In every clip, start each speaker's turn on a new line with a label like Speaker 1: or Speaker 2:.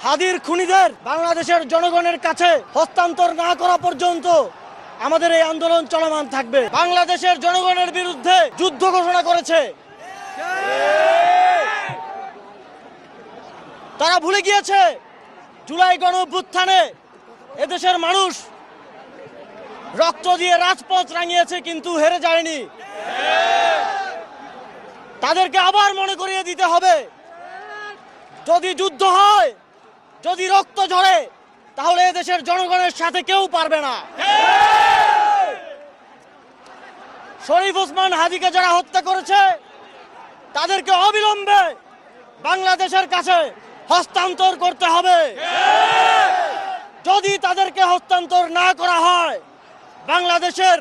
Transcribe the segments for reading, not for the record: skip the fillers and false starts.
Speaker 1: হাদির খুনিদের বাংলাদেশের জনগণের কাছে হস্তান্তর না করা পর্যন্ত আমাদের এই আন্দোলন চলমান থাকবে। বাংলাদেশের জনগণের বিরুদ্ধে যুদ্ধ ঘোষণা করেছে। তারা ভুলে গিয়েছে জুলাই গণঅভ্যুত্থানে এদেশের মানুষ রক্ত দিয়ে রাজপথ রাঙিয়েছে, কিন্তু হেরে যায়নি। তাদেরকে আবার মনে করিয়ে দিতে হবে, যদি যুদ্ধ হয়, যদি রক্ত ঝরে, তাহলে এদেশের জনগণের সাথে কেউ পারবে না। শরীফ ওসমান হাদিকে যারা হত্যা করেছে তাদেরকে অবিলম্বে বাংলাদেশের কাছে হস্তান্তর করতে হবে। যদি তাদেরকে হস্তান্তর না করা হয়, বাংলাদেশের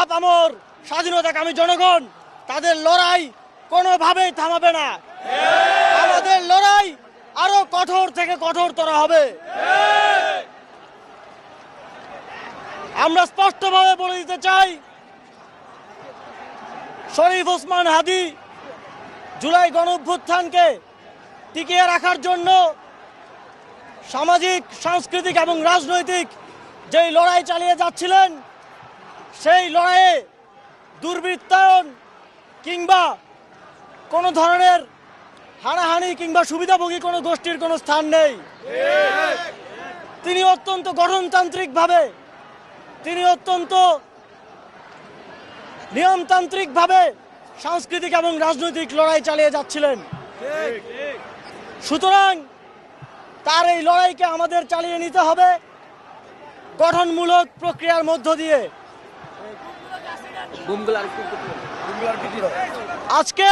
Speaker 1: আপামর স্বাধীনতাকামী জনগণ তাদের লড়াই কোনোভাবেই থামাবে না। আমাদের লড়াই আরো কঠোর থেকে কঠোরতর হবে। আমরা স্পষ্টভাবে বলে দিতে চাই, শরীফ ওসমান হাদি জুলাই গণঅভ্যুত্থানকে টিকিয়ে রাখার জন্য সামাজিক, সাংস্কৃতিক এবং রাজনৈতিক যেই লড়াই চালিয়ে যাচ্ছিলেন, সেই লড়াইয়ে দুর্বৃত্তায়ন কিংবা কোনো ধরনের হানাহানি কিংবা সুবিধাভোগী কোনো গোষ্ঠীর কোনো স্থান নেই। তিনি অত্যন্ত গঠনতান্ত্রিকভাবে, তিনি অত্যন্ত নিয়মতান্ত্রিকভাবে সাংস্কৃতিক এবং রাজনৈতিক লড়াই চালিয়ে যাচ্ছিলেন। সুতরাং তার এই লড়াইকে আমাদের চালিয়ে নিতে হবে গঠনমূলক প্রক্রিয়ার মধ্য দিয়ে। আজকে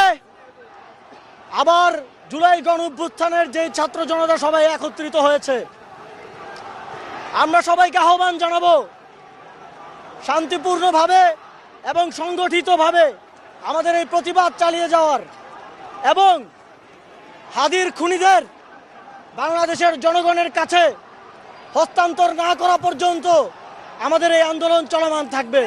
Speaker 1: আবার জুলাই গণঅভ্যুত্থানের যে ছাত্র জনতা সবাই একত্রিত হয়েছে, আমরা সবাইকে আহ্বান জানাবো শান্তিপূর্ণভাবে এবং সংগঠিতভাবে আমাদের এই প্রতিবাদ চালিয়ে যাওয়ার, এবং হাদির খুনিদের বাংলাদেশের জনগণের কাছে হস্তান্তর না করা পর্যন্ত আমাদের এই আন্দোলন চলমান থাকবে।